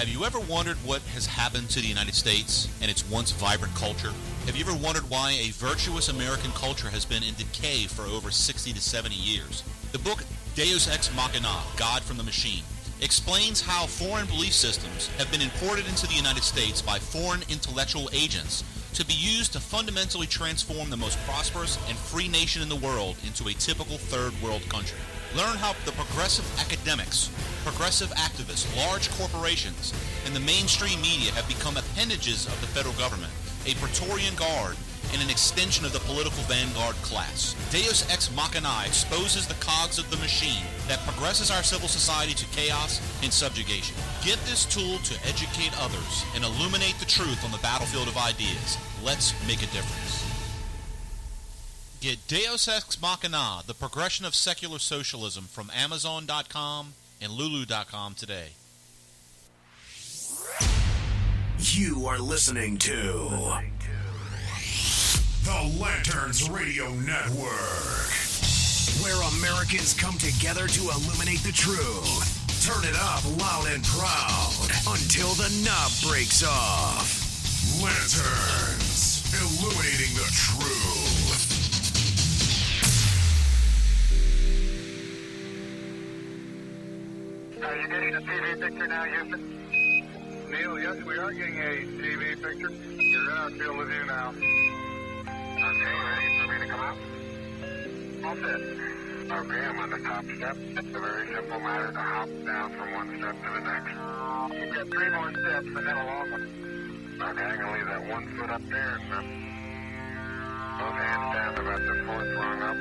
Have you ever wondered what has happened to the United States and its once vibrant culture? Have you ever wondered why a virtuous American culture has been in decay for over 60 to 70 years? The book Deus Ex Machina, God from the Machine, explains how foreign belief systems have been imported into the United States by foreign intellectual agents to be used to fundamentally transform the most prosperous and free nation in the world into a typical third world country. Learn how the progressive academics, progressive activists, large corporations, and the mainstream media have become appendages of the federal government, a Praetorian Guard, and an extension of the political vanguard class. Deus Ex Machina exposes the cogs of the machine that progresses our civil society to chaos and subjugation. Get this tool to educate others and illuminate the truth on the battlefield of ideas. Let's make a difference. Get Deus Ex Machina, the progression of secular socialism, from Amazon.com and Lulu.com today. You are listening to the Lanterns Radio Network, where Americans come together to illuminate the truth. Turn it up loud and proud until the knob breaks off. Lanterns, illuminating the truth. Are you getting a TV picture now, Houston? Neil, yes, we are getting a TV picture. You're in our field with you now. Okay, ready for me to come out? All set. Okay, I'm on the top step. It's a very simple matter to hop down from one step to the next. You've got 3 more steps and then a long one. Okay, I'm going to leave that 1 foot up there and both hands down about the 4th rung up.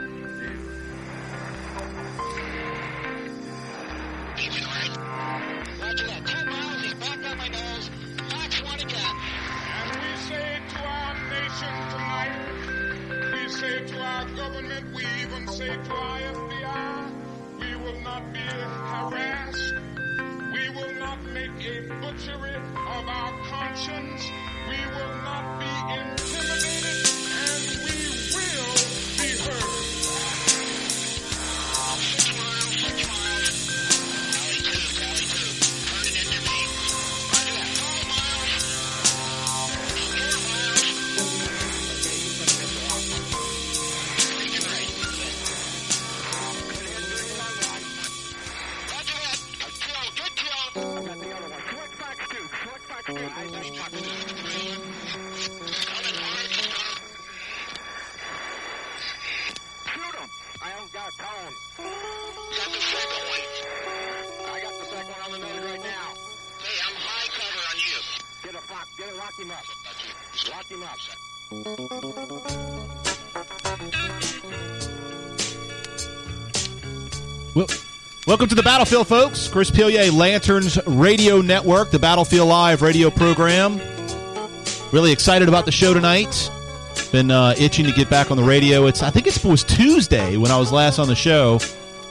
Roger that. 10 miles, he's back on my nose. Fox 1 again. And we say to our nation tonight, we say to our government, we even say to our FBI, we will not be harassed. We will not make a butchery of our conscience. We will not be intimidated, and we will be heard. 6 miles, 6 miles. Valley 2. Turning into me. Roger that. 12 miles. 4 miles. Making right. Roger that. Good kill. I got the other one. Select Fox 2. Select Fox 2. Coming hard. Shoot him. I haven't got a tone. Got the second one. I got the second one on the nose right now. Hey, I'm high cover on you. Get a Fox. Get it. Lock him up. Lock him up. Well, welcome to the Battlefield, folks. Chris Pillier, Lanterns Radio Network, the Battlefield Live radio program. Really excited about the show tonight. Been itching to get back on the radio. I think it was Tuesday when I was last on the show.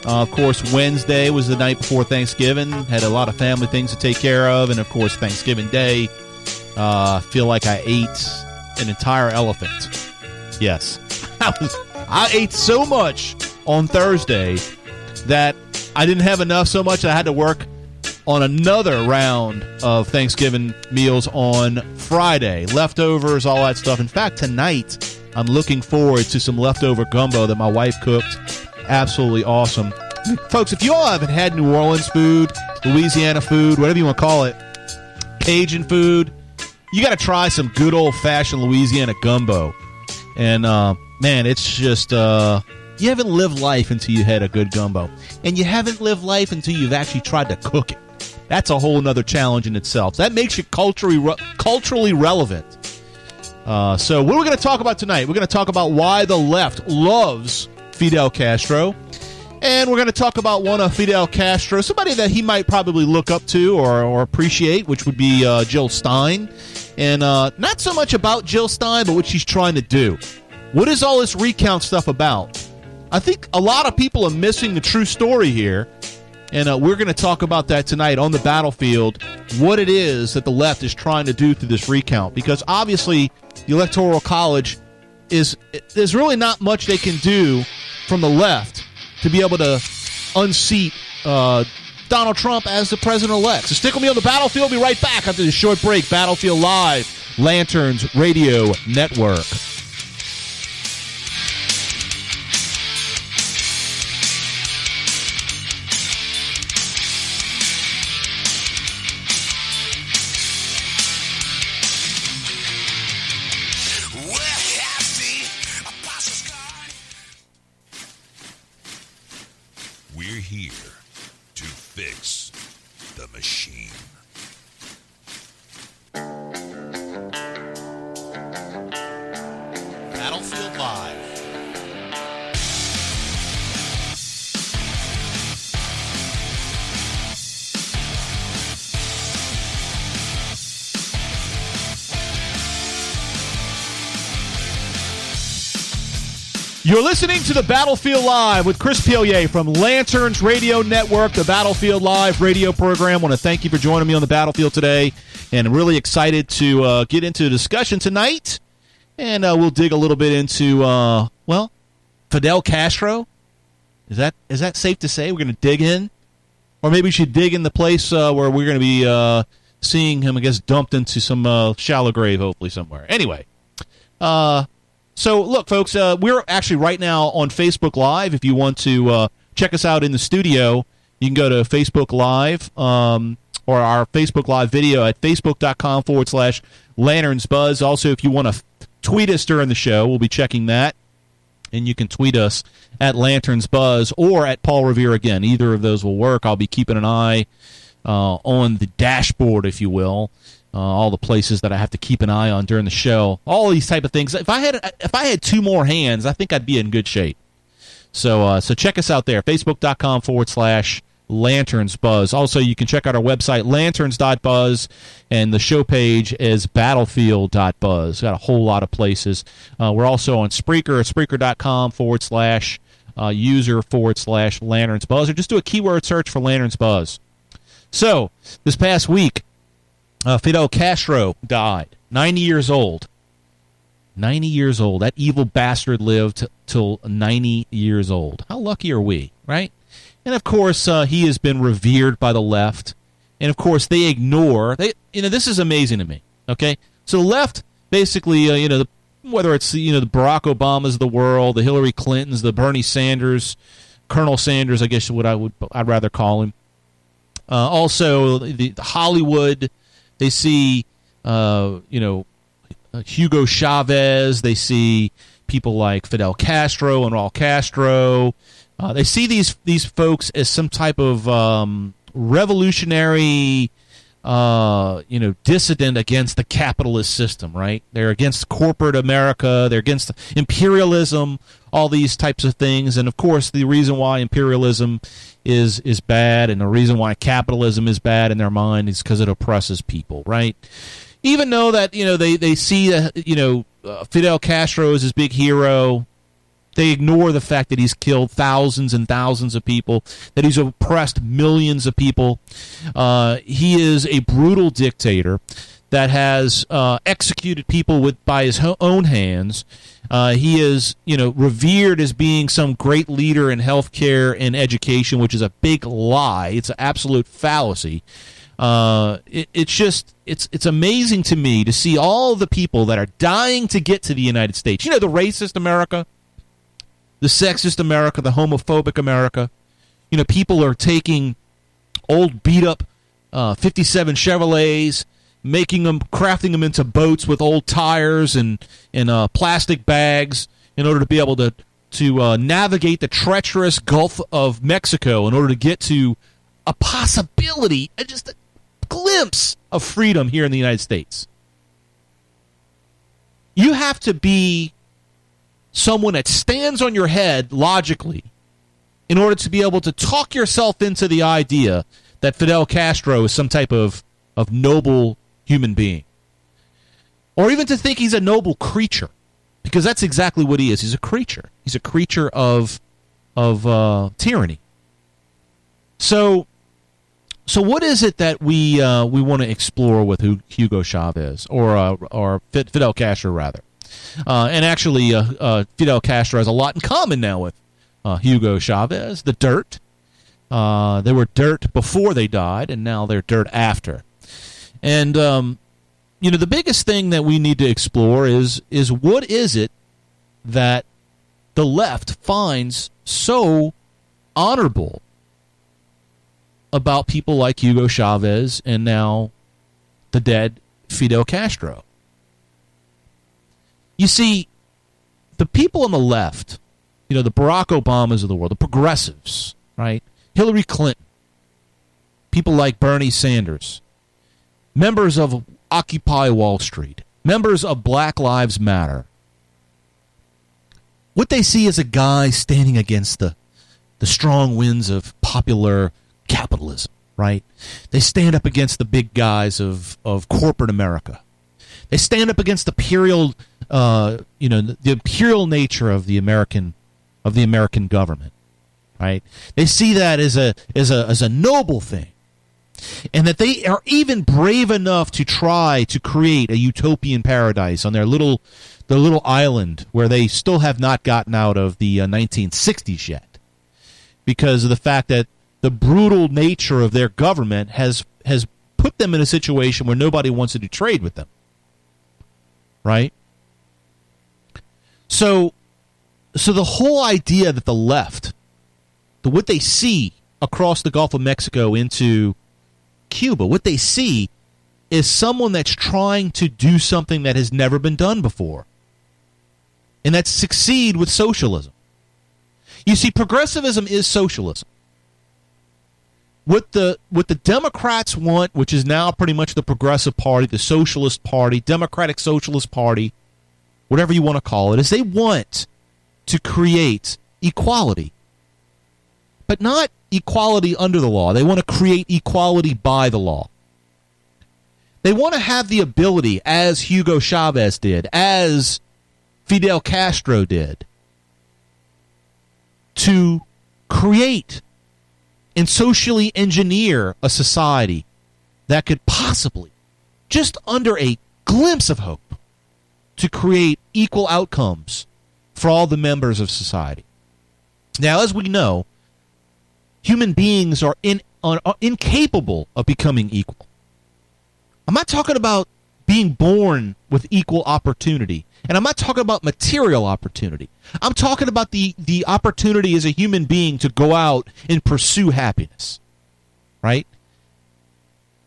Of course, Wednesday was the night before Thanksgiving. Had a lot of family things to take care of. And, of course, Thanksgiving Day, feel like I ate an entire elephant. Yes. I ate so much on Thursday that I didn't have enough so much that I had to work on another round of Thanksgiving meals on Friday. Leftovers, all that stuff. In fact, tonight I'm looking forward to some leftover gumbo that my wife cooked. Absolutely awesome. Folks, if you all haven't had New Orleans food, Louisiana food, whatever you want to call it, Cajun food, you got to try some good old-fashioned Louisiana gumbo. And, man, it's just... you haven't lived life until you had a good gumbo. And you haven't lived life until you've actually tried to cook it. That's a whole other challenge in itself. That makes you culturally relevant. So what are we going to talk about tonight? We're going to talk about why the left loves Fidel Castro. And we're going to talk about one of Fidel Castro, somebody that he might probably look up to or appreciate, which would be Jill Stein. And not so much about Jill Stein, but what she's trying to do. What is all this recount stuff about? I think a lot of people are missing the true story here, and we're going to talk about that tonight on the battlefield, what it is that the left is trying to do through this recount, because obviously the Electoral College there's really not much they can do from the left to be able to unseat Donald Trump as the president-elect. So stick with me on the battlefield. We'll be right back after this short break. Battlefield Live, Lanterns Radio Network. We're here to fix the machine. Battlefield Live. You're listening to the Battlefield Live with Chris Pillier from Lanterns Radio Network, the Battlefield Live radio program. I want to thank you for joining me on the battlefield today, and I'm really excited to get into a discussion tonight, and we'll dig a little bit into, Fidel Castro. Is that safe to say? We're going to dig in? Or maybe we should dig in the place where we're going to be seeing him, I guess, dumped into some shallow grave, hopefully, somewhere. Anyway, so, look, folks, we're actually right now on Facebook Live. If you want to check us out in the studio, you can go to Facebook Live or our Facebook Live video at facebook.com/LanternsBuzz. Also, if you want to tweet us during the show, we'll be checking that. And you can tweet us at LanternsBuzz or at Paul Revere again. Either of those will work. I'll be keeping an eye on the dashboard, if you will. All the places that I have to keep an eye on during the show, all these type of things. If I had two more hands, I think I'd be in good shape. So check us out there, facebook.com/LanternsBuzz. Also, you can check out our website, lanterns.buzz, and the show page is battlefield.buzz. Got a whole lot of places. We're also on Spreaker at Spreaker.com/user/LanternsBuzz, or just do a keyword search for LanternsBuzz. So, this past week, Fidel Castro died, 90 years old. 90 years old. That evil bastard lived till 90 years old. How lucky are we, right? And, of course, he has been revered by the left. And, of course, they ignore. This is amazing to me, okay? So the left, basically, whether it's, the Barack Obamas of the world, the Hillary Clintons, the Bernie Sanders, Colonel Sanders, I guess I'd rather call him. Also, the Hollywood. They see, Hugo Chavez. They see people like Fidel Castro and Raul Castro. They see these folks as some type of revolutionary, dissident against the capitalist system, right? They're against corporate America. They're against imperialism, all these types of things. And, of course, the reason why imperialism is bad and the reason why capitalism is bad in their mind is because it oppresses people, right? Even though that, they see, Fidel Castro is his big hero, they ignore the fact that he's killed thousands and thousands of people, that he's oppressed millions of people. He is a brutal dictator that has executed people by his own hands. He is, revered as being some great leader in healthcare and education, which is a big lie. It's an absolute fallacy. It's amazing to me to see all the people that are dying to get to the United States. The racist America, the sexist America, the homophobic America. People are taking old beat-up 57 Chevrolets, crafting them into boats with old tires and plastic bags in order to be able to navigate the treacherous Gulf of Mexico in order to get to a possibility, just a glimpse of freedom here in the United States. You have to be someone that stands on your head logically in order to be able to talk yourself into the idea that Fidel Castro is some type of noble human being. Or even to think he's a noble creature, because that's exactly what he is. He's a creature. He's a creature of tyranny. So what is it that we want to explore with Hugo Chavez or Fidel Castro rather? And actually, Fidel Castro has a lot in common now with Hugo Chavez. The dirt. They were dirt before they died, and now they're dirt after. And, the biggest thing that we need to explore is what is it that the left finds so honorable about people like Hugo Chavez and now the dead Fidel Castro. You see, the people on the left, the Barack Obamas of the world, the progressives, right? Hillary Clinton, people like Bernie Sanders, members of Occupy Wall Street, members of Black Lives Matter. What they see is a guy standing against the strong winds of popular capitalism, right? They stand up against the big guys of corporate America. They stand up against the imperial, the imperial nature of the American government, right? They see that as a noble thing, and that they are even brave enough to try to create a utopian paradise on their little island where they still have not gotten out of the 1960s yet, because of the fact that the brutal nature of their government has put them in a situation where nobody wants to do trade with them, right? So the whole idea that the left, what they see across the Gulf of Mexico into Cuba, what they see is someone that's trying to do something that has never been done before, and that's succeed with socialism. You see, progressivism is socialism. What the Democrats want, which is now pretty much the Progressive Party, the Socialist Party, Democratic Socialist Party, whatever you want to call it, is they want to create equality. But not equality under the law. They want to create equality by the law. They want to have the ability, as Hugo Chavez did, as Fidel Castro did, to create and socially engineer a society that could possibly, just under a glimpse of hope, to create equal outcomes for all the members of society. Now, as we know, human beings are incapable of becoming equal. I'm not talking about being born with equal opportunity, and I'm not talking about material opportunity. I'm talking about the opportunity as a human being to go out and pursue happiness, right?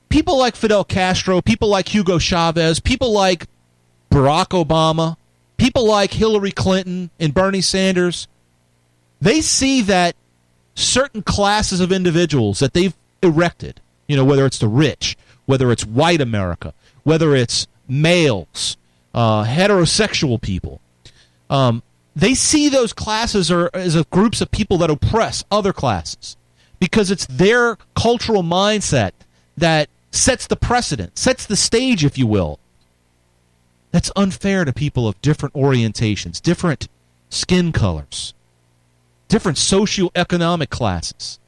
People like Fidel Castro, people like Hugo Chavez, people like Barack Obama, people like Hillary Clinton and Bernie Sanders, they see that certain classes of individuals that they've erected, whether it's the rich, whether it's white America, whether it's males, heterosexual people, they see those classes as groups of people that oppress other classes because it's their cultural mindset that sets the precedent, sets the stage, if you will. That's unfair to people of different orientations, different skin colors, different socioeconomic classes,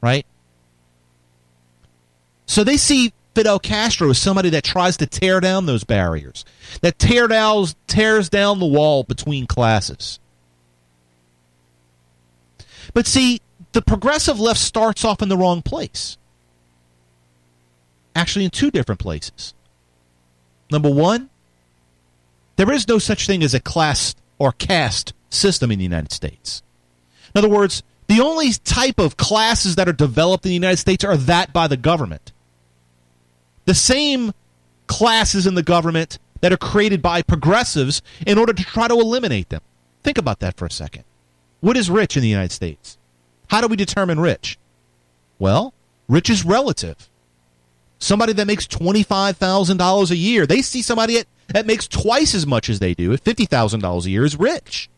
right? So they see Fidel Castro as somebody that tries to tear down those barriers, that tears down the wall between classes. But see, the progressive left starts off in the wrong place. Actually, in two different places. Number one, there is no such thing as a class or caste system in the United States. In other words, the only type of classes that are developed in the United States are that by the government. The same classes in the government that are created by progressives in order to try to eliminate them. Think about that for a second. What is rich in the United States? How do we determine rich? Well, rich is relative. Somebody that makes $25,000 a year, they see somebody that makes twice as much as they do at $50,000 a year is rich.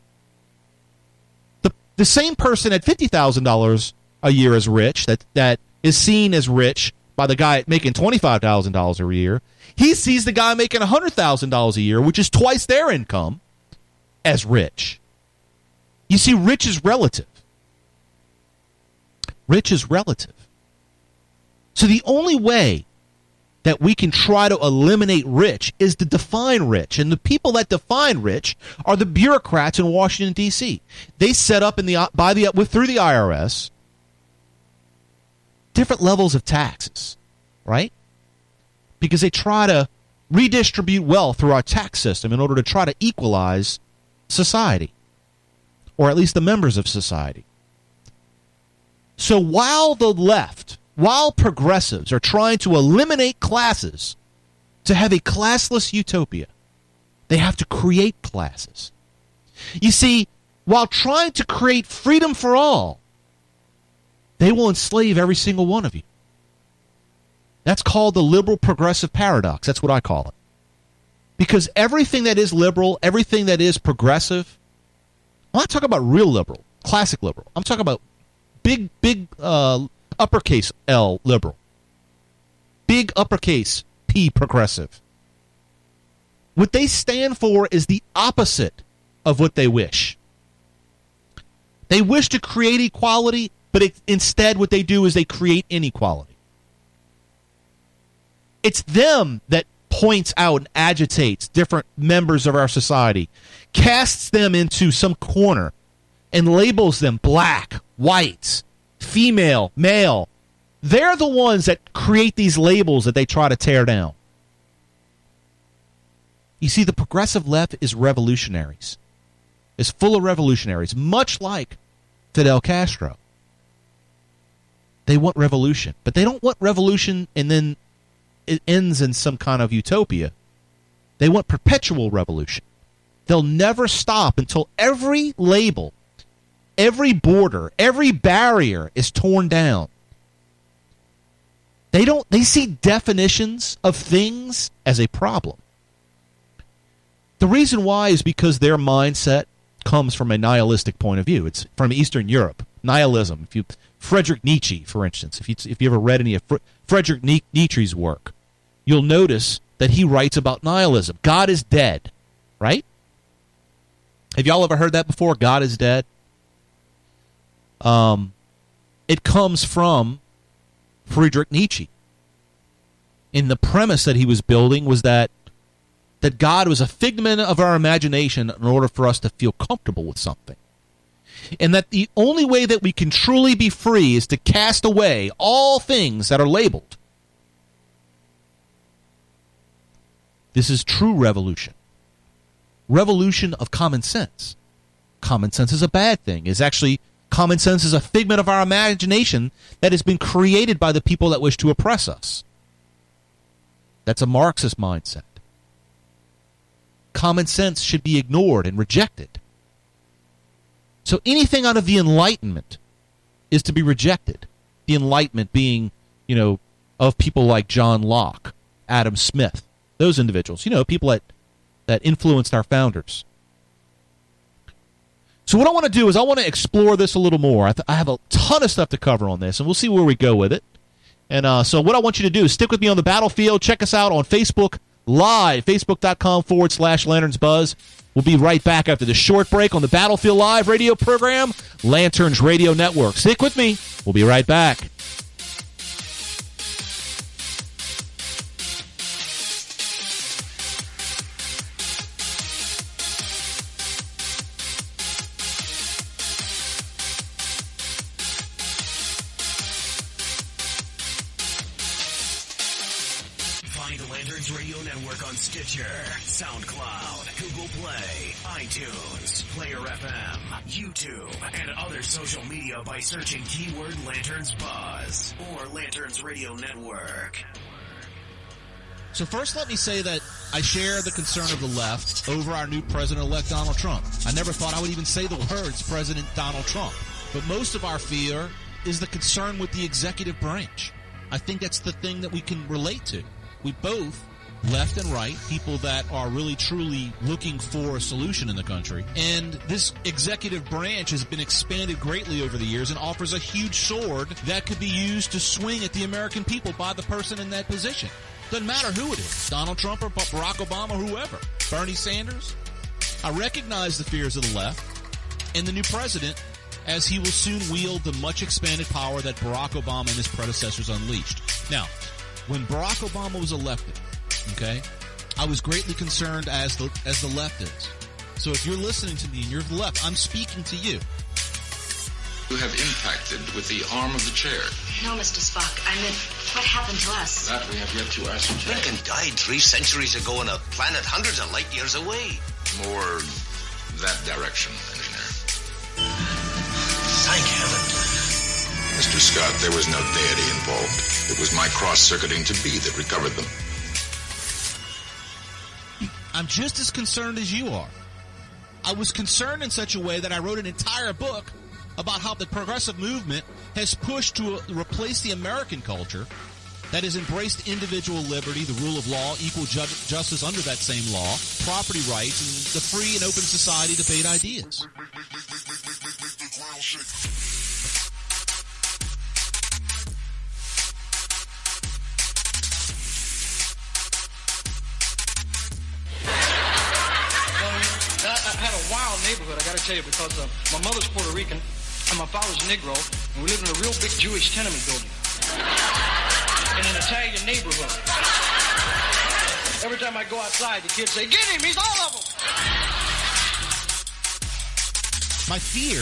The same person at $50,000 a year is rich, that is seen as rich by the guy making $25,000 a year. He sees the guy making $100,000 a year, which is twice their income, as rich. You see, rich is relative. Rich is relative. So the only way that we can try to eliminate rich is to define rich. And the people that define rich are the bureaucrats in Washington, D.C. They set up through the IRS different levels of taxes, right? Because they try to redistribute wealth through our tax system in order to try to equalize society, or at least the members of society. So while the left, while progressives are trying to eliminate classes to have a classless utopia, they have to create classes. You see, while trying to create freedom for all, they will enslave every single one of you. That's called the liberal progressive paradox. That's what I call it. Because everything that is liberal, everything that is progressive, I'm not talking about real liberal, classic liberal. I'm talking about big uppercase L liberal. Big uppercase P progressive. What they stand for is the opposite of what they wish. They wish to create equality, but instead what they do is they create inequality. It's them that points out and agitates different members of our society, casts them into some corner, and labels them black, white, female, male. They're the ones that create these labels that they try to tear down. You see, the progressive left is revolutionaries. It's full of revolutionaries, much like Fidel Castro. They want revolution, but they don't want revolution and then it ends in some kind of utopia. They want perpetual revolution. They'll never stop until every label, every border, every barrier is torn down. They see definitions of things as a problem. The reason why is because their mindset comes from a nihilistic point of view. It's from Eastern Europe. Nihilism. Friedrich Nietzsche, for instance, if you ever read any of Friedrich Nietzsche's work, you'll notice that he writes about nihilism. God is dead, right? Have y'all ever heard that before? God is dead. It comes from Friedrich Nietzsche. And the premise that he was building was that God was a figment of our imagination in order for us to feel comfortable with something. And that the only way that we can truly be free is to cast away all things that are labeled. This is true revolution. Revolution of common sense. Common sense is a bad thing. Common sense is a figment of our imagination that has been created by the people that wish to oppress us. That's a Marxist mindset. Common sense should be ignored and rejected. So anything out of the Enlightenment is to be rejected. The Enlightenment being, of people like John Locke, Adam Smith, those individuals, people that influenced our founders. So what I want to do is I want to explore this a little more. I have a ton of stuff to cover on this, and we'll see where we go with it. And so what I want you to do is stick with me on the battlefield. Check us out on Facebook Live, facebook.com/LanternsBuzz. We'll be right back after this short break on the Battlefield Live radio program, Lanterns Radio Network. Stick with me. We'll be right back. Stitcher, SoundCloud, Google Play, iTunes, Player FM, YouTube, and other social media by searching keyword Lanterns Buzz or Lanterns Radio Network. So first let me say that I share the concern of the left over our new president-elect Donald Trump. I never thought I would even say the words President Donald Trump. But most of our fear is the concern with the executive branch. I think that's the thing that we can relate to. We both, left and right, people that are really truly looking for a solution in the country. And this executive branch has been expanded greatly over the years and offers a huge sword that could be used to swing at the American people by the person in that position. Doesn't matter who it is, Donald Trump or Barack Obama or whoever, Bernie Sanders. I recognize the fears of the left and the new president, as he will soon wield the much expanded power that Barack Obama and his predecessors unleashed. Now, when Barack Obama was elected, okay, I was greatly concerned as the left is. So if you're listening to me and you're the left, I'm speaking to you. You have impacted with the arm of the chair. No, Mr. Spock. I meant, what happened to us? That we have yet to ascertain. Lincoln died 3 centuries ago on a planet hundreds of light years away. More that direction, Engineer. Thank heaven. Mr. Scott, there was no deity involved. It was my cross-circuiting to be that recovered them. I'm just as concerned as you are. I was concerned in such a way that I wrote an entire book about how the progressive movement has pushed to replace the American culture that has embraced individual liberty, the rule of law, equal justice under that same law, property rights, and the free and open society to debate ideas. I had a wild neighborhood, I got to tell you, because my mother's Puerto Rican and my father's Negro, and we lived in a real big Jewish tenement building in an Italian neighborhood. Every time I go outside, the kids say, "Get him! He's all of them!" My fear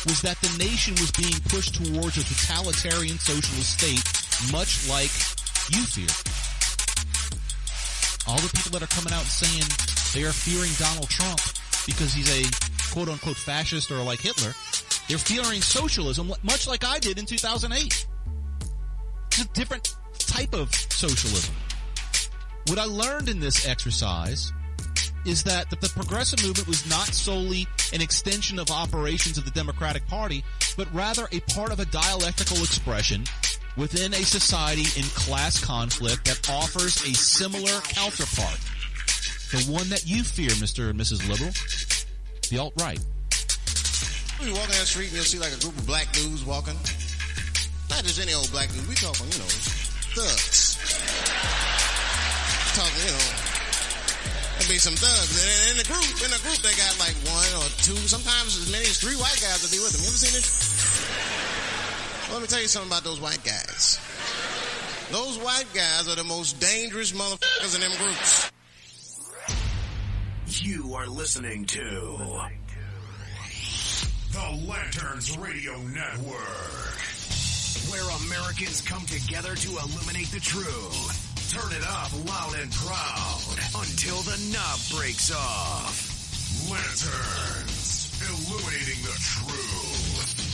was that the nation was being pushed towards a totalitarian socialist state, much like you fear. All the people that are coming out saying they are fearing Donald Trump because he's a quote-unquote fascist or like Hitler, they're fearing socialism much like I did in 2008. It's a different type of socialism. What I learned in this exercise is that the progressive movement was not solely an extension of operations of the Democratic Party, but rather a part of a dialectical expression within a society in class conflict that offers a similar counterpart. The one that you fear, Mr. and Mrs. Liberal, the alt-right. You walk down the street and you'll see like a group of black dudes walking. Not just any old black dude. We talking, thugs. Talking, there'll be some thugs. And in the group, they got like one or two, sometimes as many as 3 white guys that be with them. You ever seen this? Well, let me tell you something about those white guys. Those white guys are the most dangerous motherfuckers in them groups. You are listening to the Lanterns Radio Network, where Americans come together to illuminate the truth. Turn it up loud and proud until the knob breaks off. Lanterns, illuminating the truth.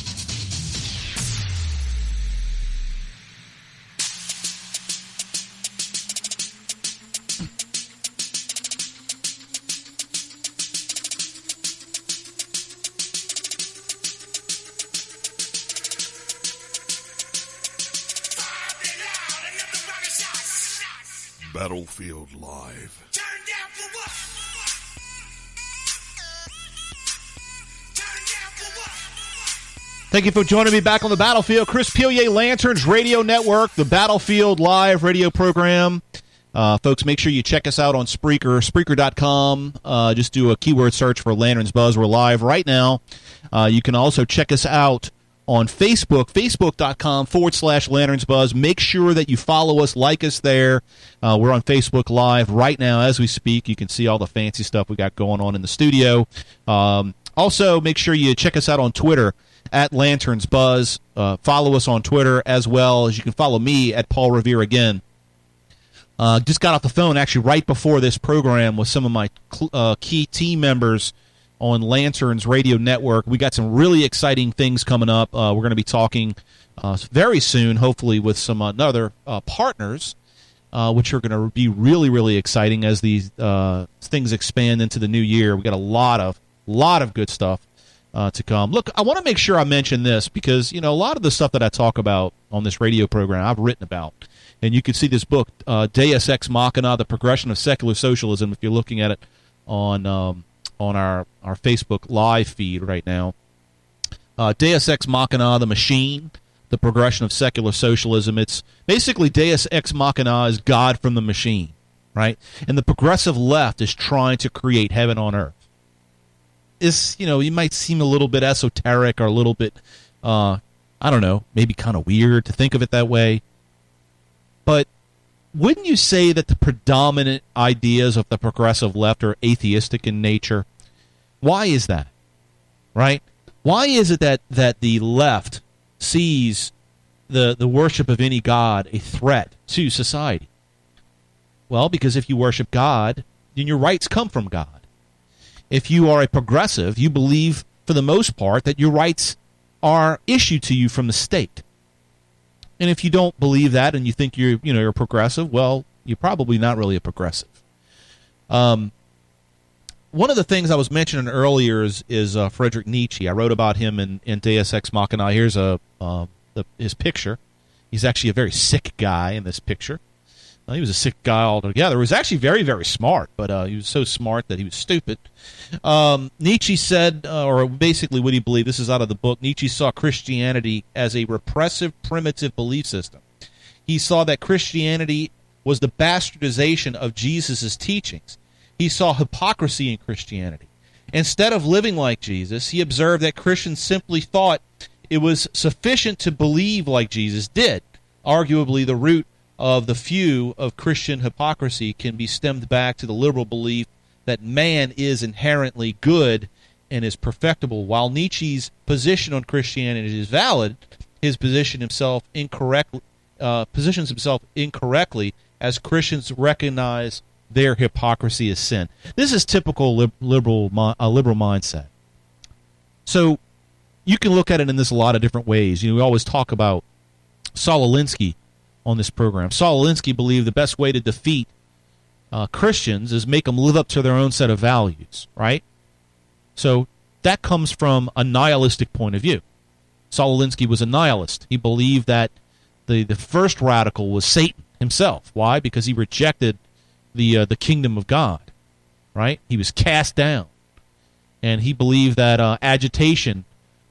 Battlefield Live. Turn down for what? Turn down for what? Thank you for joining me back on the battlefield. Chris Pilier, Lanterns Radio Network, the Battlefield Live radio program. Folks, make sure you check us out on Spreaker, Spreaker.com. Just do a keyword search for Lanterns Buzz. We're live right now. You can also check us out on Facebook, facebook.com/Lanterns Buzz. Make sure that you follow us, like us there. We're on Facebook Live right now as we speak. You can see all the fancy stuff we got going on in the studio. Also, make sure you check us out on Twitter at Lanterns Buzz. Follow us on Twitter as well as you can follow me at Paul Revere again. Just got off the phone actually right before this program with some of my key team members on Lanterns Radio Network. We got some really exciting things coming up. We're going to be talking very soon, hopefully, with some other partners, which are going to be really, really exciting as these things expand into the new year. We got a lot of good stuff to come. Look, I want to make sure I mention this because a lot of the stuff that I talk about on this radio program, I've written about, and you can see this book, Deus Ex Machina: The Progression of Secular Socialism, if you're looking at it on our Facebook Live feed right now. Deus Ex Machina, the machine, the progression of secular socialism. It's basically Deus Ex Machina is God from the machine, right? And the progressive left is trying to create heaven on earth. You might seem a little bit esoteric or a little bit, I don't know, maybe kind of weird to think of it that way. But wouldn't you say that the predominant ideas of the progressive left are atheistic in nature? Why is that? Right? Why is it that the left sees the worship of any god a threat to society? Well, because if you worship God, then your rights come from God. If you are a progressive, you believe, for the most part, that your rights are issued to you from the state. And if you don't believe that and you think you're progressive, well, you're probably not really a progressive. One of the things I was mentioning earlier is Friedrich Nietzsche. I wrote about him in Deus Ex Machina. Here's his picture. He's actually a very sick guy in this picture. He was a sick guy altogether. He was actually very, very smart, but he was so smart that he was stupid. Nietzsche said, or basically what he believed, this is out of the book, Nietzsche saw Christianity as a repressive, primitive belief system. He saw that Christianity was the bastardization of Jesus' teachings. He saw hypocrisy in Christianity. Instead of living like Jesus, he observed that Christians simply thought it was sufficient to believe like Jesus did. Arguably, the root of the few of Christian hypocrisy can be stemmed back to the liberal belief that man is inherently good and is perfectible. While Nietzsche's position on Christianity is valid, his positions himself incorrectly as Christians recognize their hypocrisy as sin. This is typical liberal mindset. So you can look at it in this a lot of different ways. We always talk about Saul Alinsky on this program. Saul Alinsky believed the best way to defeat Christians is make them live up to their own set of values, right? So that comes from a nihilistic point of view. Saul Alinsky was a nihilist. He believed that the first radical was Satan himself. Why? Because he rejected the kingdom of God, right? He was cast down. And he believed that agitation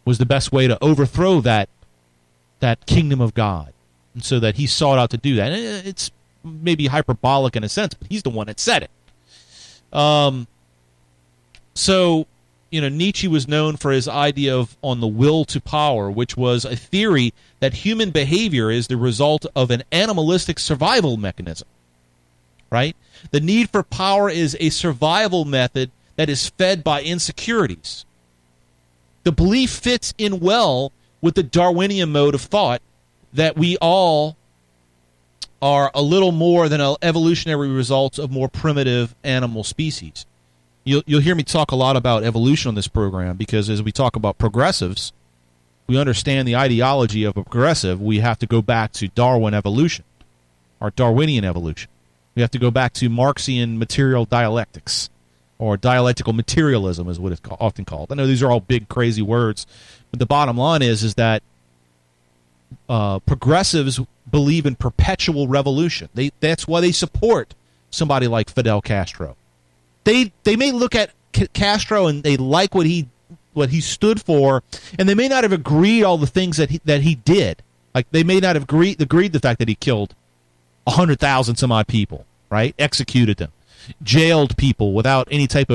was the best way to overthrow that kingdom of God. And so that he sought out to do that. And it's maybe hyperbolic in a sense, but he's the one that said it. So, Nietzsche was known for his idea on the will to power, which was a theory that human behavior is the result of an animalistic survival mechanism, right? The need for power is a survival method that is fed by insecurities. The belief fits in well with the Darwinian mode of thought that we all are a little more than evolutionary results of more primitive animal species. You'll hear me talk a lot about evolution on this program because as we talk about progressives, we understand the ideology of a progressive. We have to go back to Darwin evolution, or Darwinian evolution. We have to go back to Marxian material dialectics, or dialectical materialism is what it's often called. I know these are all big, crazy words, but the bottom line is that progressives believe in perpetual revolution. That's why they support somebody like Fidel Castro. They may look at Castro and they like what he stood for, and they may not have agreed all the things that he did. Like they may not have agreed the fact that he killed 100,000 some odd people, right? Executed them, jailed people without any type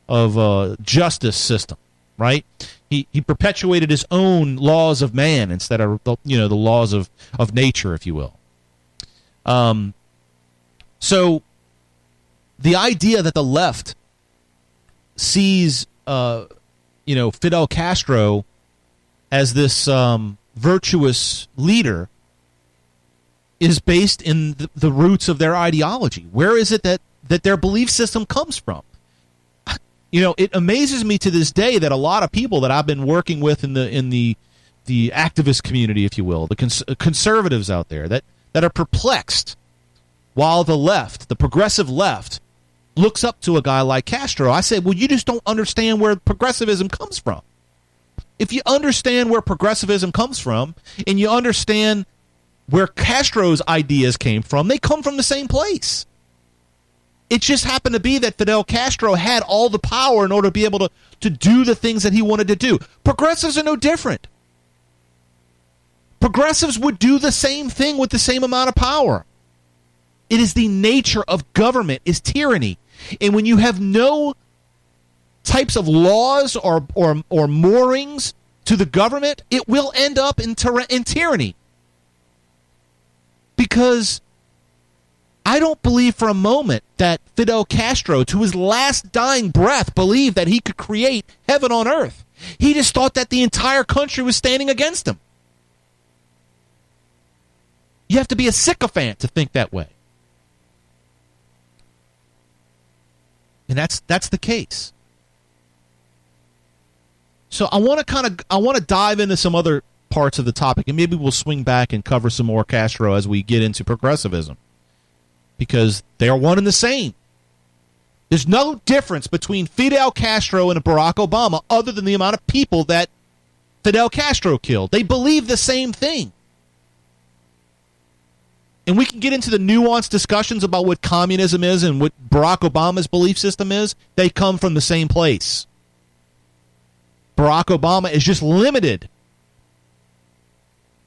of justice system, right? He perpetuated his own laws of man instead of the laws of nature, if you will. So the idea that the left sees Fidel Castro as this virtuous leader is based in the roots of their ideology. Where is it that their belief system comes from? It amazes me to this day that a lot of people that I've been working with in the activist community, if you will, the conservatives out there, that are perplexed, while the left, the progressive left, looks up to a guy like Castro. I say, well, you just don't understand where progressivism comes from. If you understand where progressivism comes from, and you understand where Castro's ideas came from, they come from the same place. It just happened to be that Fidel Castro had all the power in order to be able to do the things that he wanted to do. Progressives are no different. Progressives would do the same thing with the same amount of power. It is the nature of government, is tyranny. And when you have no types of laws or moorings to the government, it will end up in tyranny. Because I don't believe for a moment that Fidel Castro, to his last dying breath, believed that he could create heaven on earth. He just thought that the entire country was standing against him. You have to be a sycophant to think that way. And that's the case. So I want to dive into some other parts of the topic, and maybe we'll swing back and cover some more Castro as we get into progressivism, because they are one and the same. There's no difference between Fidel Castro and Barack Obama other than the amount of people that Fidel Castro killed. They believe the same thing. And we can get into the nuanced discussions about what communism is and what Barack Obama's belief system is. They come from the same place. Barack Obama is just limited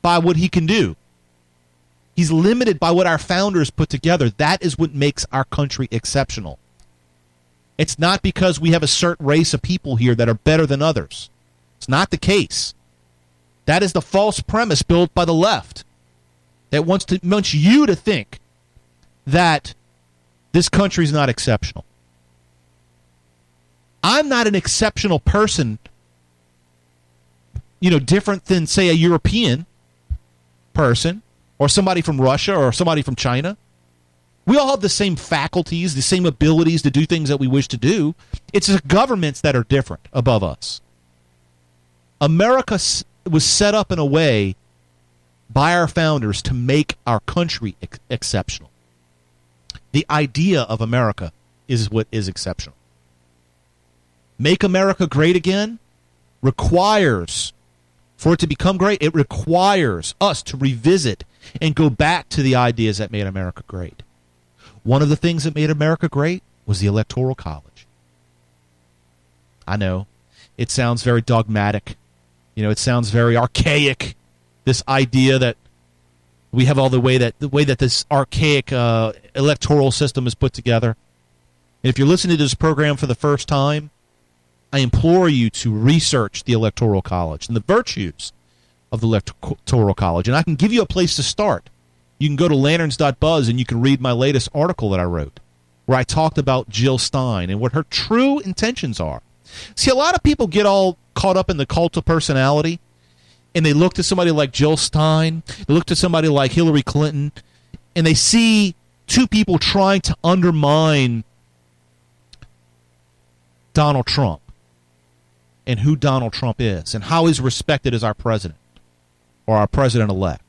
by what he can do. He's limited by what our founders put together. That is what makes our country exceptional. It's not because we have a certain race of people here that are better than others. It's not the case. That is the false premise built by the left that wants you to think that this country is not exceptional. I'm not an exceptional person, different than, say, a European person or somebody from Russia or somebody from China. We all have the same faculties, the same abilities to do things that we wish to do. It's the governments that are different above us. America was set up in a way by our founders to make our country exceptional. The idea of America is what is exceptional. Make America great again requires, for it to become great, it requires us to revisit and go back to the ideas that made America great. One of the things that made America great was the Electoral College. I know, it sounds very dogmatic. It sounds very archaic. This idea that we have all the way that this archaic electoral system is put together. And if you're listening to this program for the first time, I implore you to research the Electoral College and the virtues of the Electoral College. And I can give you a place to start. You can go to lanterns.buzz and you can read my latest article that I wrote, where I talked about Jill Stein and what her true intentions are. See, a lot of people get all caught up in the cult of personality, and they look to somebody like Jill Stein, they look to somebody like Hillary Clinton, and they see two people trying to undermine Donald Trump and who Donald Trump is and how he's respected as our president or our president-elect.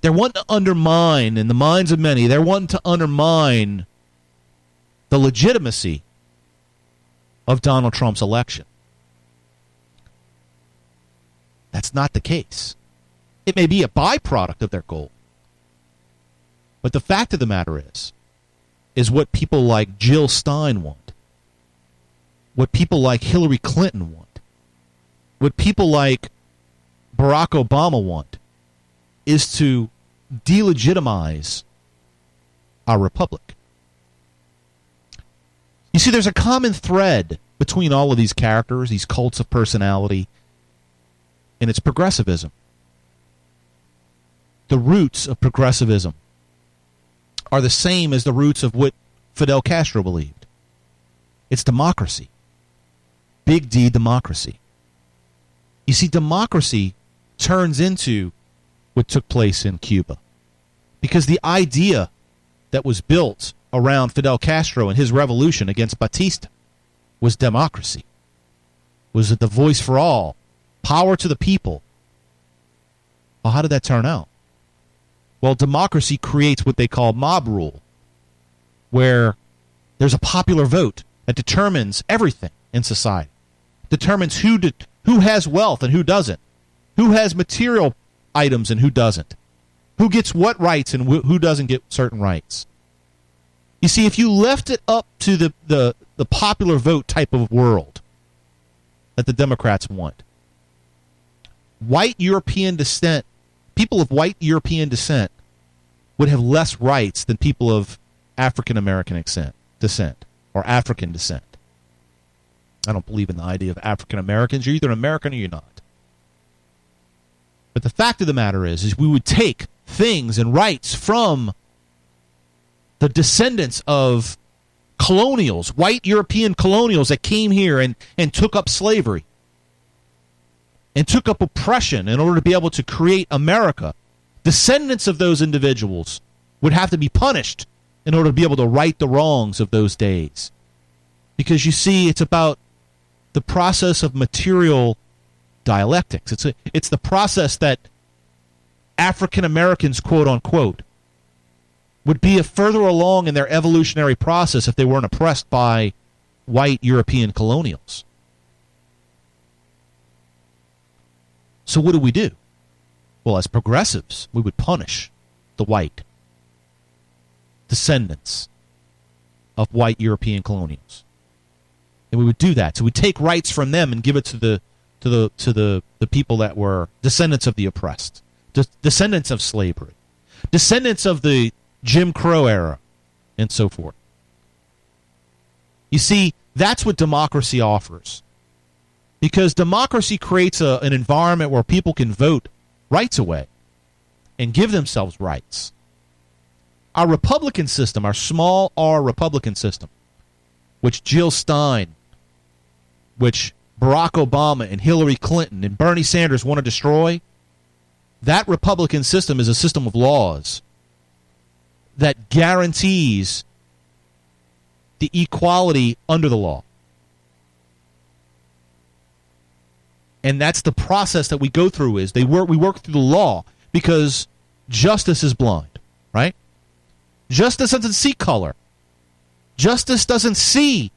They're wanting to undermine, in the minds of many, they're wanting to undermine the legitimacy of Donald Trump's election. That's not the case. It may be a byproduct of their goal. But the fact of the matter is what people like Jill Stein want, what people like Hillary Clinton want, what people like Barack Obama want, is to delegitimize our republic. You see, there's a common thread between all of these characters, these cults of personality, and it's progressivism. The roots of progressivism are the same as the roots of what Fidel Castro believed. It's democracy. Big D democracy. You see, democracy turns into what took place in Cuba. Because the idea that was built around Fidel Castro and his revolution against Batista was democracy. Was it the voice for all? Power to the people. Well, how did that turn out? Well, democracy creates what they call mob rule, where there's a popular vote that determines everything in society, determines who has wealth and who doesn't, who has material items and who doesn't, who gets what rights and who doesn't get certain rights. You see, if you left it up to the popular vote type of world that the Democrats want, white European descent, people of white European descent would have less rights than people of African American descent or African descent. I don't believe in the idea of African Americans. You're either American or you're not. But the fact of the matter is we would take things and rights from the descendants of colonials, white European colonials that came here and took up slavery. and took up oppression in order to be able to create America, descendants of those individuals would have to be punished in order to be able to right the wrongs of those days. Because you see, it's about the process of material dialectics. It's the process that African Americans, quote unquote, would be further along in their evolutionary process if they weren't oppressed by white European colonials. So what do? Well, as progressives, we would punish the white descendants of white European colonials. And we would do that. So we take rights from them and give it to the people that were descendants of the oppressed, descendants of slavery, descendants of the Jim Crow era, and so forth. You see, that's what democracy offers. Because democracy creates an environment where people can vote rights away and give themselves rights. Our Republican system, our small R Republican system, which Jill Stein, which Barack Obama and Hillary Clinton and Bernie Sanders want to destroy, that Republican system is a system of laws that guarantees the equality under the law. And that's the process that we go through we work through the law because justice is blind, right? Justice doesn't see color. Justice doesn't see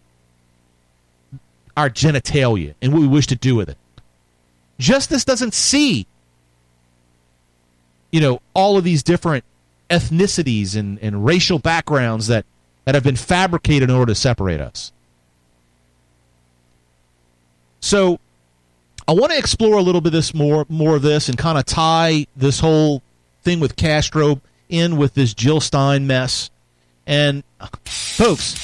our genitalia and what we wish to do with it. Justice doesn't see, all of these different ethnicities and racial backgrounds that have been fabricated in order to separate us. So I want to explore a little bit more of this and kind of tie this whole thing with Castro in with this Jill Stein mess. And folks,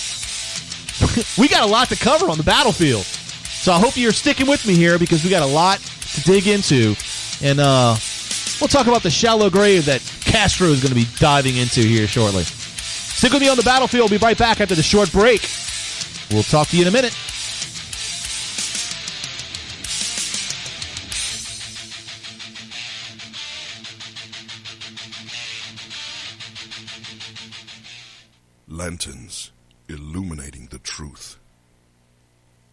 we got a lot to cover on the battlefield. So I hope you're sticking with me here because we got a lot to dig into. And we'll talk about the shallow grave that Castro is going to be diving into here shortly. Stick with me on the battlefield. We'll be right back after the short break. We'll talk to you in a minute. Lanterns illuminating the truth.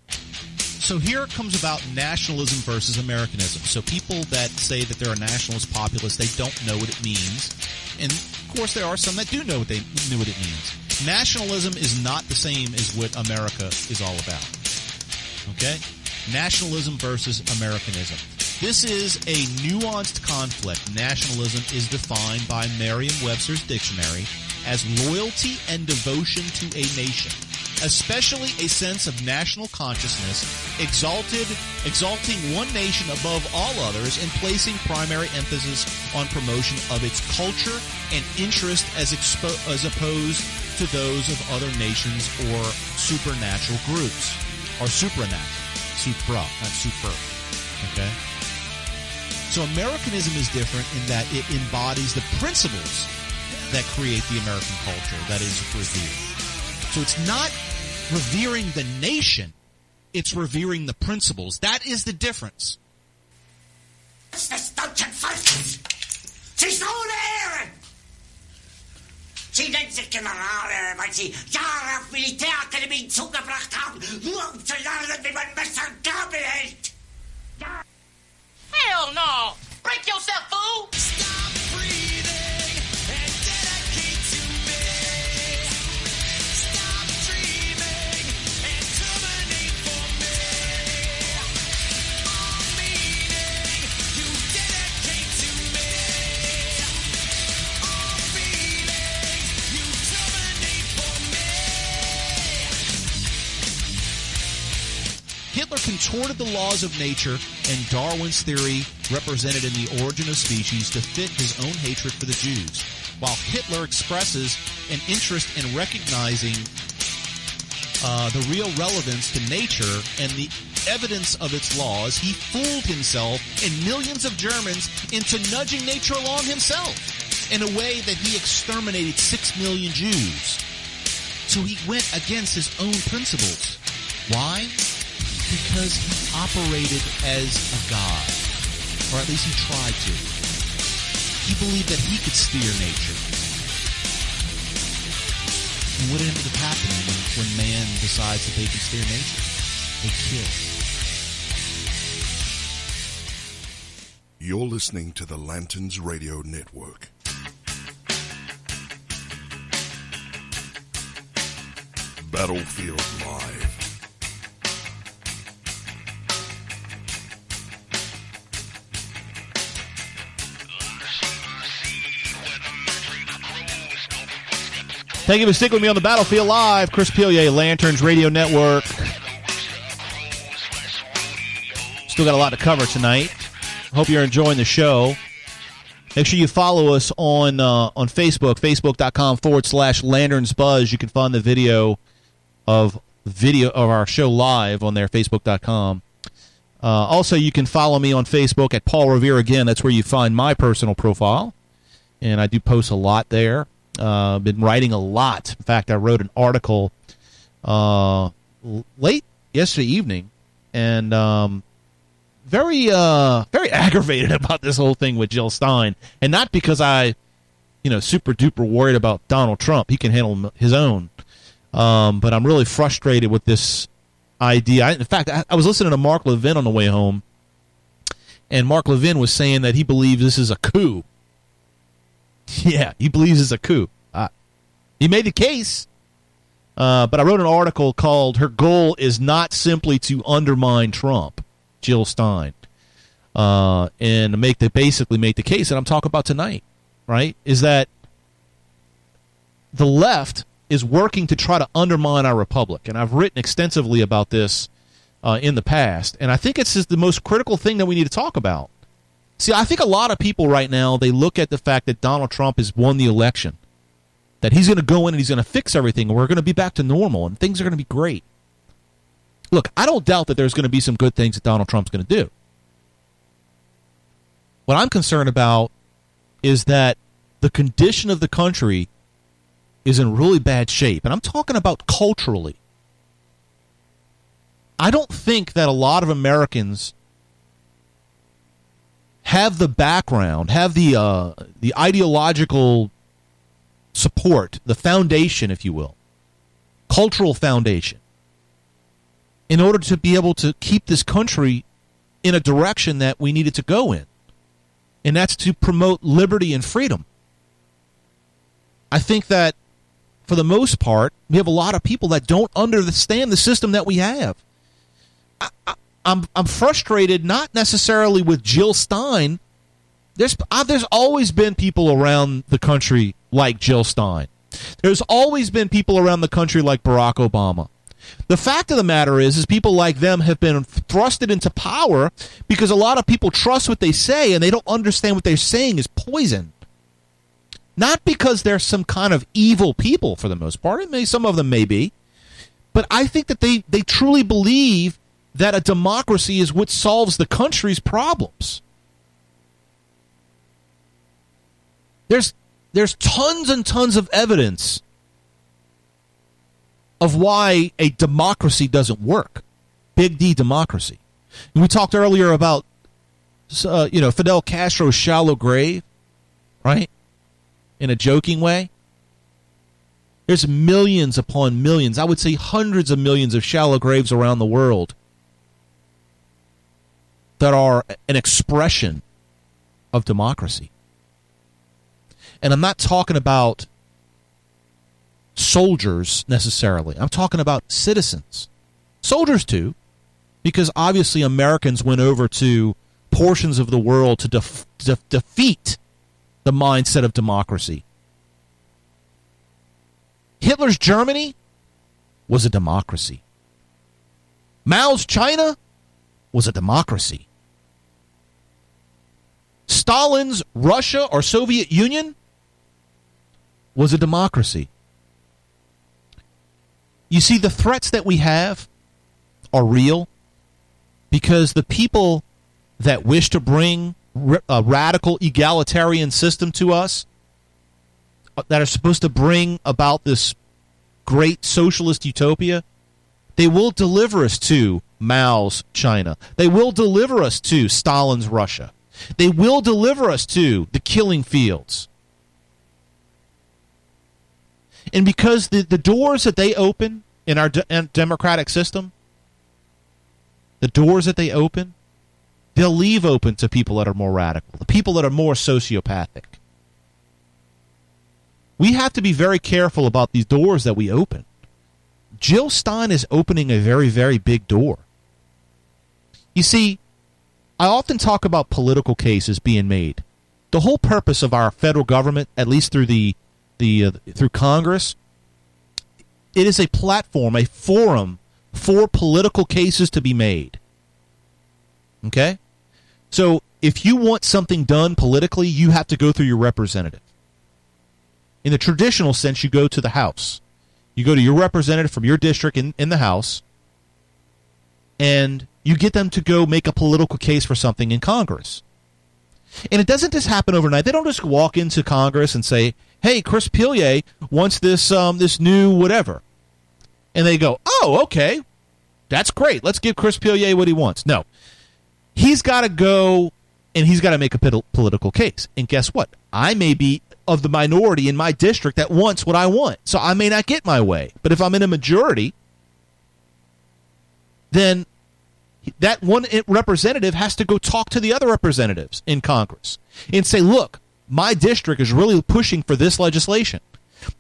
So here it comes about nationalism versus Americanism. So people that say that they're a nationalist populist, they don't know what it means. And, of course, there are some that do know what it means. Nationalism is not the same as what America is all about. Okay? Nationalism versus Americanism. This is a nuanced conflict. Nationalism is defined by Merriam-Webster's dictionary as loyalty and devotion to a nation, especially a sense of national consciousness, exalting one nation above all others and placing primary emphasis on promotion of its culture and interest as opposed to those of other nations or supernatural groups. Or supranatural. Supra, not super. Okay? So Americanism is different in that it embodies the principles that create the American culture that is revered. So it's not revering the nation, it's revering the principles. That is the difference. Das deutsche Volkes! Sie ist ohne Ehre! Sie nennen sich Generale, weil sie Jahre auf Militärakademien zugebracht haben, nur um zu lernen, wie man Messer und Gabel hält! Hell no! Break yourself, fool! Stop breathing and dedicate to me. Stop dreaming and terminate for me. All meaning you dedicate to me. All feelings you terminate for me. Hitler contorted the laws of nature and Darwin's theory represented in The Origin of Species to fit his own hatred for the Jews, while Hitler expresses an interest in recognizing the real relevance to nature and the evidence of its laws. He fooled himself and millions of Germans into nudging nature along himself in a way that he exterminated 6 million Jews. So he went against his own principles. Why? Because he operated as a god. or at least he tried to. He believed that he could steer nature. And what ended up happening when man decides that they can steer nature? They kill. You're listening to the Lanterns Radio Network. Battlefield Live. Thank you for sticking with me on the Battlefield Live. Chris Pilier, Lanterns Radio Network. Still got a lot to cover tonight. Hope you're enjoying the show. Make sure you follow us on Facebook, facebook.com/LanternsBuzz. You can find the video of our show live on there, facebook.com. Also, you can follow me on Facebook at Paul Revere. Again, that's where you find my personal profile. And I do post a lot there. Been writing a lot. In fact, I wrote an article late yesterday evening, and very aggravated about this whole thing with Jill Stein, and not because I, super duper worried about Donald Trump. He can handle his own, but I'm really frustrated with this idea. In fact, I was listening to Mark Levin on the way home, and Mark Levin was saying that he believes this is a coup. Yeah, he believes it's a coup. He made the case, but I wrote an article called "Her Goal is Not Simply to Undermine Trump," Jill Stein, and basically make the case that I'm talking about tonight, right, is that the left is working to try to undermine our republic. And I've written extensively about this in the past, and I think it's just the most critical thing that we need to talk about. See, I think a lot of people right now, they look at the fact that Donald Trump has won the election, that he's going to go in and he's going to fix everything, and we're going to be back to normal, and things are going to be great. Look, I don't doubt that there's going to be some good things that Donald Trump's going to do. What I'm concerned about is that the condition of the country is in really bad shape, and I'm talking about culturally. I don't think that a lot of Americans have the background, have the ideological support, the foundation, if you will, cultural foundation, in order to be able to keep this country in a direction that we need it to go in. And that's to promote liberty and freedom. I think that, for the most part, we have a lot of people that don't understand the system that we have. I'm frustrated, not necessarily with Jill Stein. There's always been people around the country like Jill Stein. There's always been people around the country like Barack Obama. The fact of the matter is people like them have been thrusted into power because a lot of people trust what they say and they don't understand what they're saying is poison. Not because they're some kind of evil people for the most part. Some of them may be. But I think that they truly believe that a democracy is what solves the country's problems. There's tons and tons of evidence of why a democracy doesn't work. Big D democracy. And we talked earlier about Fidel Castro's shallow grave, right? In a joking way. There's millions upon millions, I would say hundreds of millions of shallow graves around the world that are an expression of democracy. And I'm not talking about soldiers necessarily. I'm talking about citizens. Soldiers too, because obviously Americans went over to portions of the world to defeat the mindset of democracy. Hitler's Germany was a democracy. Mao's China was a democracy. Stalin's Russia or Soviet Union was a democracy. You see, the threats that we have are real because the people that wish to bring a radical egalitarian system to us, that are supposed to bring about this great socialist utopia, they will deliver us to Mao's China. They will deliver us to Stalin's Russia. They will deliver us to the killing fields. And because the doors that they open in our democratic system, the doors that they open, they'll leave open to people that are more radical, the people that are more sociopathic. We have to be very careful about these doors that we open. Jill Stein is opening a very, very big door. You see, I often talk about political cases being made. The whole purpose of our federal government, at least through through Congress, it is a platform, a forum for political cases to be made. Okay? So if you want something done politically, you have to go through your representative. In the traditional sense, you go to the House. You go to your representative from your district in the House, and you get them to go make a political case for something in Congress. And it doesn't just happen overnight. They don't just walk into Congress and say, hey, Chris Pilier wants this new whatever. And they go, oh, okay, that's great. Let's give Chris Pilier what he wants. No. He's got to go and he's got to make a political case. And guess what? I may be of the minority in my district that wants what I want. So I may not get my way. But if I'm in a majority, then that one representative has to go talk to the other representatives in Congress and say, look, my district is really pushing for this legislation.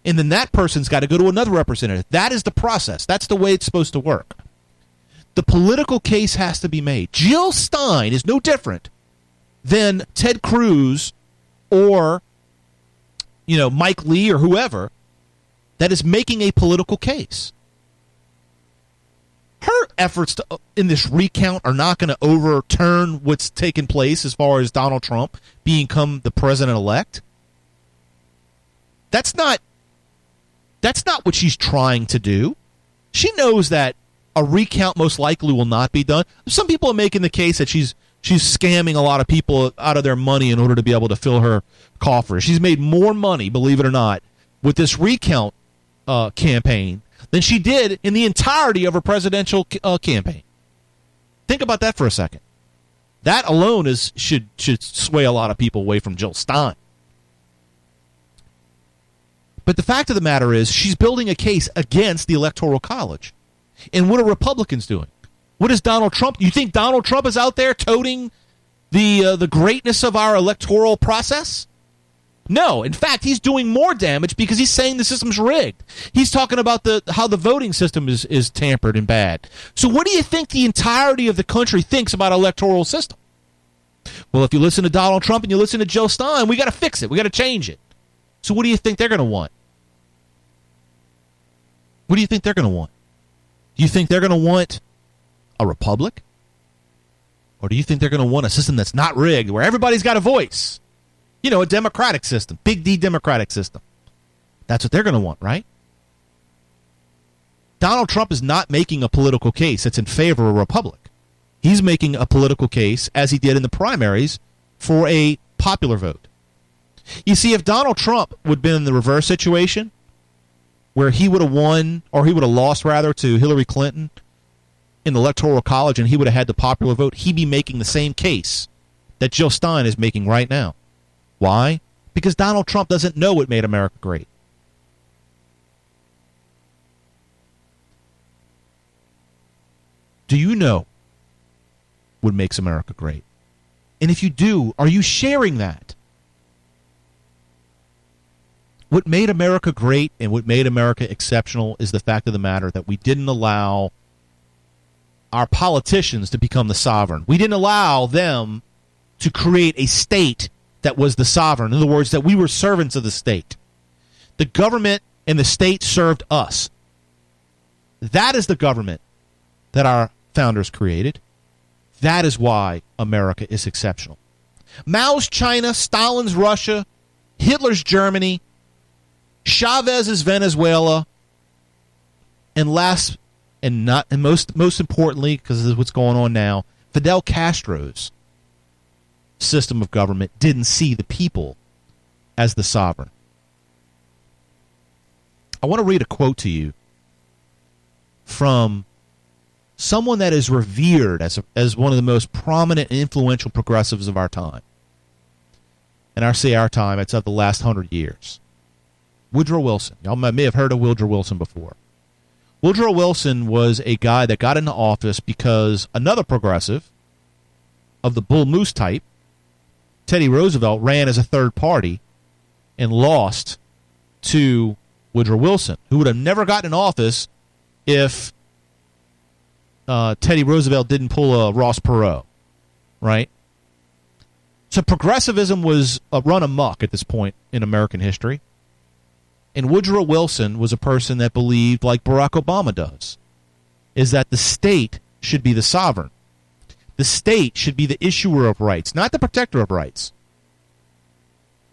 And then that person's got to go to another representative. That is the process. That's the way it's supposed to work. The political case has to be made. Jill Stein is no different than Ted Cruz or, Mike Lee or whoever that is making a political case. Her efforts in this recount are not going to overturn what's taken place as far as Donald Trump become the president-elect. That's not what she's trying to do. She knows that a recount most likely will not be done. Some people are making the case that she's scamming a lot of people out of their money in order to be able to fill her coffers. She's made more money, believe it or not, with this recount campaign than she did in the entirety of her presidential campaign. Think about that for a second. That alone should sway a lot of people away from Jill Stein. But the fact of the matter is she's building a case against the Electoral College. And what are Republicans doing? What is Donald Trump? You think Donald Trump is out there toting the greatness of our electoral process? No. In fact, he's doing more damage because he's saying the system's rigged. He's talking about how the voting system is tampered and bad. So what do you think the entirety of the country thinks about electoral system? Well, if you listen to Donald Trump and you listen to Jill Stein, we got to fix it. We got to change it. So what do you think they're going to want? What do you think they're going to want? Do you think they're going to want a republic? Or do you think they're going to want a system that's not rigged, where everybody's got a voice? A democratic system, big D democratic system. That's what they're going to want, right? Donald Trump is not making a political case that's in favor of a republic. He's making a political case, as he did in the primaries, for a popular vote. You see, if Donald Trump would have been in the reverse situation, where he would have won, or he would have lost, rather, to Hillary Clinton in the Electoral College, and he would have had the popular vote, he'd be making the same case that Jill Stein is making right now. Why? Because Donald Trump doesn't know what made America great. Do you know what makes America great? And if you do, are you sharing that? What made America great and what made America exceptional is the fact of the matter that we didn't allow our politicians to become the sovereign. We didn't allow them to create a state that was the sovereign. In other words, that we were servants of the state. The government and the state served us. That is the government that our founders created. That is why America is exceptional. Mao's China, Stalin's Russia, Hitler's Germany, Chavez's Venezuela, and most importantly, because of what's going on now, Fidel Castro's system of government didn't see the people as the sovereign. I want to read a quote to you from someone that is revered as one of the most prominent and influential progressives of our time. And I say our time, it's of the last 100 years. Woodrow Wilson. Y'all may have heard of Woodrow Wilson before. Woodrow Wilson was a guy that got into office because another progressive of the Bull Moose type, Teddy Roosevelt, ran as a third party and lost to Woodrow Wilson, who would have never gotten in office if Teddy Roosevelt didn't pull a Ross Perot, right? So progressivism was run amok at this point in American history. And Woodrow Wilson was a person that believed, like Barack Obama does, is that the state should be the sovereign. The state should be the issuer of rights, not the protector of rights.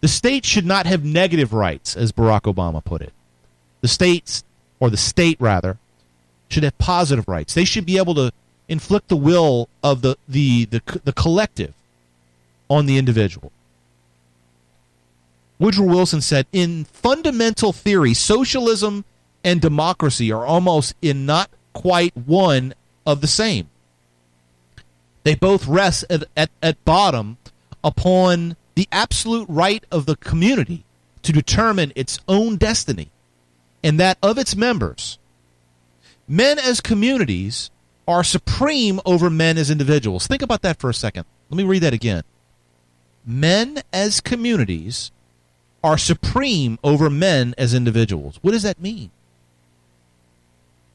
The state should not have negative rights, as Barack Obama put it. The states, or the state rather, should have positive rights. They should be able to inflict the will of the collective on the individual. Woodrow Wilson said, in fundamental theory, socialism and democracy are almost in not quite one of the same. They both rest at bottom upon the absolute right of the community to determine its own destiny and that of its members. Men as communities are supreme over men as individuals. Think about that for a second. Let me read that again. Men as communities are supreme over men as individuals. What does that mean?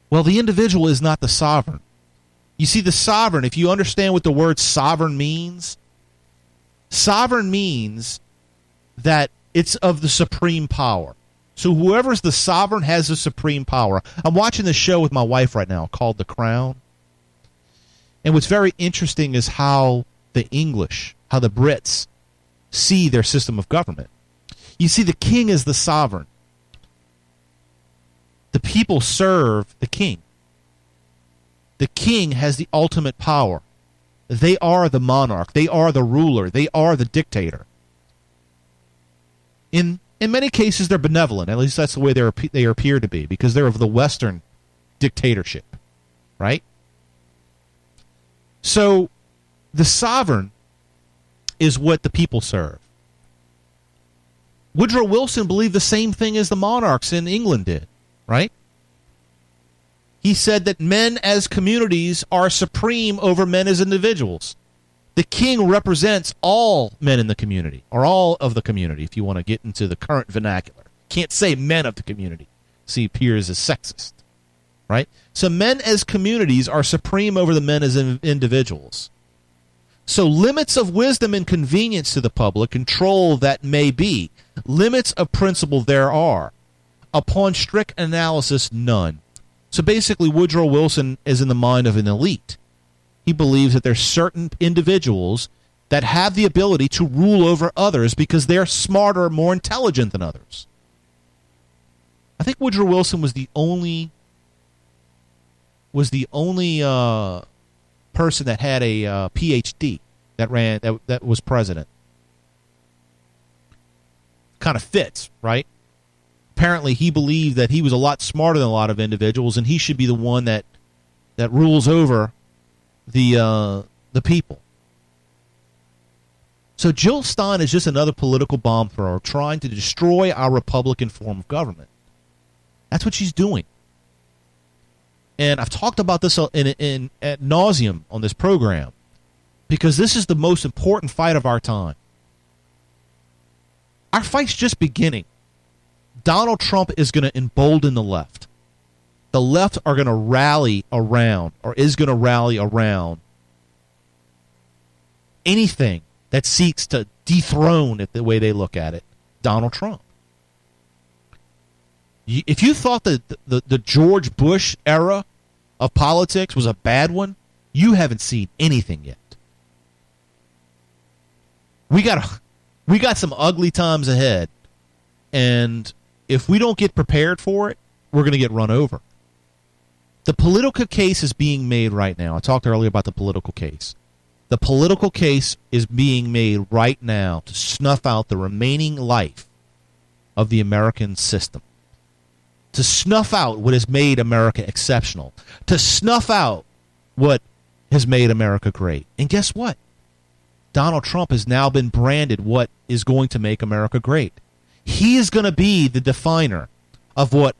Well, the individual is not the sovereign. You see, the sovereign, if you understand what the word sovereign means that it's of the supreme power. So whoever's the sovereign has the supreme power. I'm watching this show with my wife right now called The Crown. And what's very interesting is how the Brits see their system of government. You see, the king is the sovereign. The people serve the king. The king has the ultimate power. They are the monarch. They are the ruler. They are the dictator. In many cases, they're benevolent. At least that's the way they appear to be, because they're of the Western dictatorship, right? So the sovereign is what the people serve. Woodrow Wilson believed the same thing as the monarchs in England did, right? He said that men as communities are supreme over men as individuals. The king represents all men in the community, or all of the community, if you want to get into the current vernacular. Can't say men of the community. See, appears as sexist, right? So men as communities are supreme over the men as individuals. So limits of wisdom and convenience to the public, control that may be, limits of principle there are. Upon strict analysis, none. So basically, Woodrow Wilson is in the mind of an elite. He believes that there's certain individuals that have the ability to rule over others because they're smarter, more intelligent than others. I think Woodrow Wilson was the only person that had a PhD that was president. Kind of fits, right? Apparently, he believed that he was a lot smarter than a lot of individuals, and he should be the one that rules over the people. So Jill Stein is just another political bomb thrower trying to destroy our Republican form of government. That's what she's doing. And I've talked about this ad nauseum on this program because this is the most important fight of our time. Our fight's just beginning. Donald Trump is going to embolden the left. The left are going to rally around, or is going to rally around, anything that seeks to dethrone it the way they look at it, Donald Trump. If you thought that the George Bush era of politics was a bad one, you haven't seen anything yet. We got some ugly times ahead, and if we don't get prepared for it, we're going to get run over. The political case is being made right now. I talked earlier about the political case. The political case is being made right now to snuff out the remaining life of the American system, to snuff out what has made America exceptional, to snuff out what has made America great. And guess what? Donald Trump has now been branded what is going to make America great. He is going to be the definer of what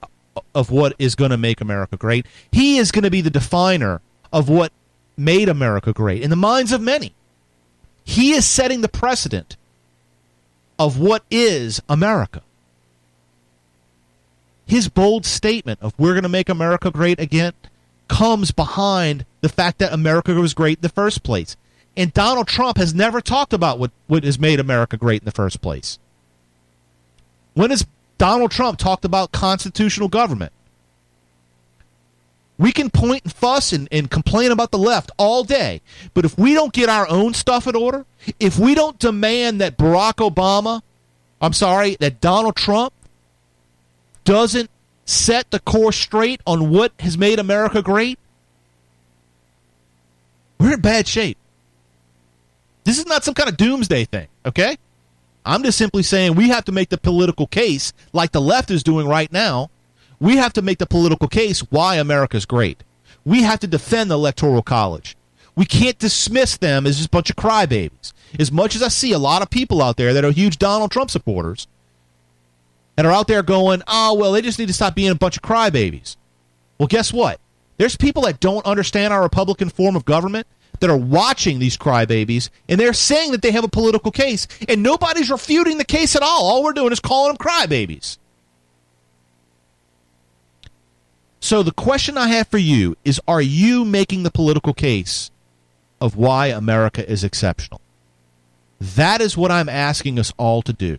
is going to make America great. He is going to be the definer of what made America great in the minds of many. He is setting the precedent of what is America. His bold statement of we're going to make America great again comes behind the fact that America was great in the first place. And Donald Trump has never talked about what has made America great in the first place. When has Donald Trump talked about constitutional government? We can point and fuss and complain about the left all day, but if we don't get our own stuff in order, if we don't demand that that Donald Trump doesn't set the course straight on what has made America great, we're in bad shape. This is not some kind of doomsday thing, okay? I'm just simply saying we have to make the political case, like the left is doing right now. We have to make the political case why America's great. We have to defend the Electoral College. We can't dismiss them as just a bunch of crybabies. As much as I see a lot of people out there that are huge Donald Trump supporters and are out there going, oh, well, they just need to stop being a bunch of crybabies. Well, guess what? There's people that don't understand our Republican form of government that are watching these crybabies, and they're saying that they have a political case, and nobody's refuting the case at all. All we're doing is calling them crybabies. So the question I have for you is, are you making the political case of why America is exceptional? That is what I'm asking us all to do.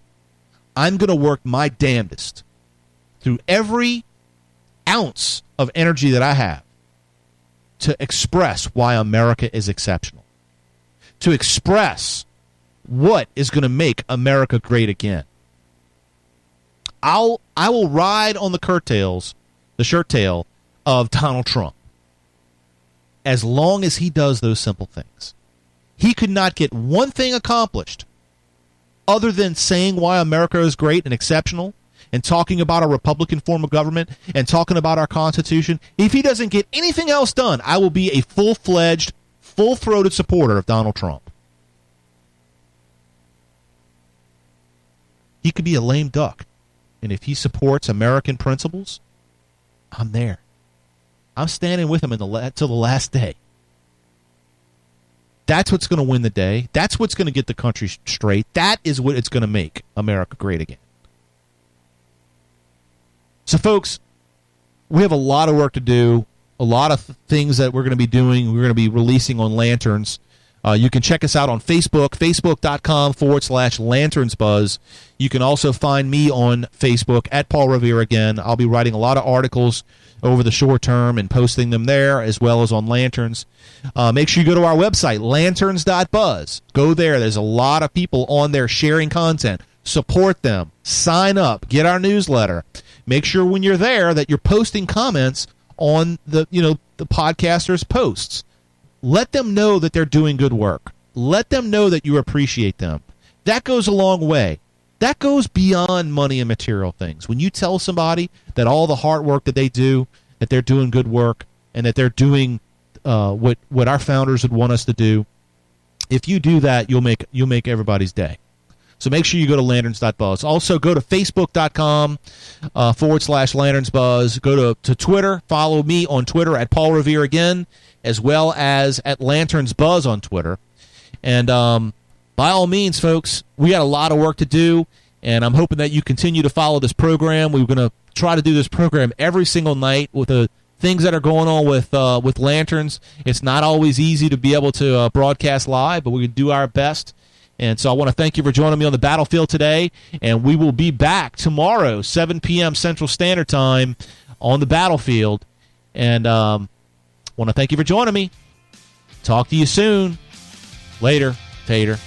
I'm going to work my damnedest through every ounce of energy that I have to express why America is exceptional, to express what is going to make America great again. I will ride on the shirt tail of Donald Trump as long as he does those simple things. He could not get one thing accomplished other than saying why America is great and exceptional and talking about our Republican form of government and talking about our Constitution. If he doesn't get anything else done, I will be a full-fledged, full-throated supporter of Donald Trump. He could be a lame duck, and if he supports American principles, I'm there. I'm standing with him till the last day. That's what's going to win the day. That's what's going to get the country straight. That is what it's going to make America great again. So, folks, we have a lot of work to do, a lot of things that we're going to be doing. We're going to be releasing on Lanterns. You can check us out on Facebook, facebook.com/LanternsBuzz. You can also find me on Facebook at Paul Revere again. I'll be writing a lot of articles over the short term and posting them there as well as on Lanterns. Make sure you go to our website, lanterns.buzz. Go there. There's a lot of people on there sharing content. Support them. Sign up. Get our newsletter. Make sure when you're there that you're posting comments on the podcasters' posts. Let them know that they're doing good work. Let them know that you appreciate them. That goes a long way. That goes beyond money and material things. When you tell somebody that all the hard work that they do, that they're doing good work, and that they're doing what our founders would want us to do, if you do that, you'll make everybody's day. So make sure you go to lanterns.buzz. Also, go to facebook.com/lanternsbuzz. Go to Twitter. Follow me on Twitter at Paul Revere again, as well as at LanternsBuzz on Twitter. And by all means, folks, we got a lot of work to do, and I'm hoping that you continue to follow this program. We're going to try to do this program every single night with the things that are going on with Lanterns. It's not always easy to be able to broadcast live, but we can do our best. And so I want to thank you for joining me on the battlefield today, and we will be back tomorrow, 7 p.m. Central Standard Time on the battlefield. And want to thank you for joining me. Talk to you soon. Later, Tater.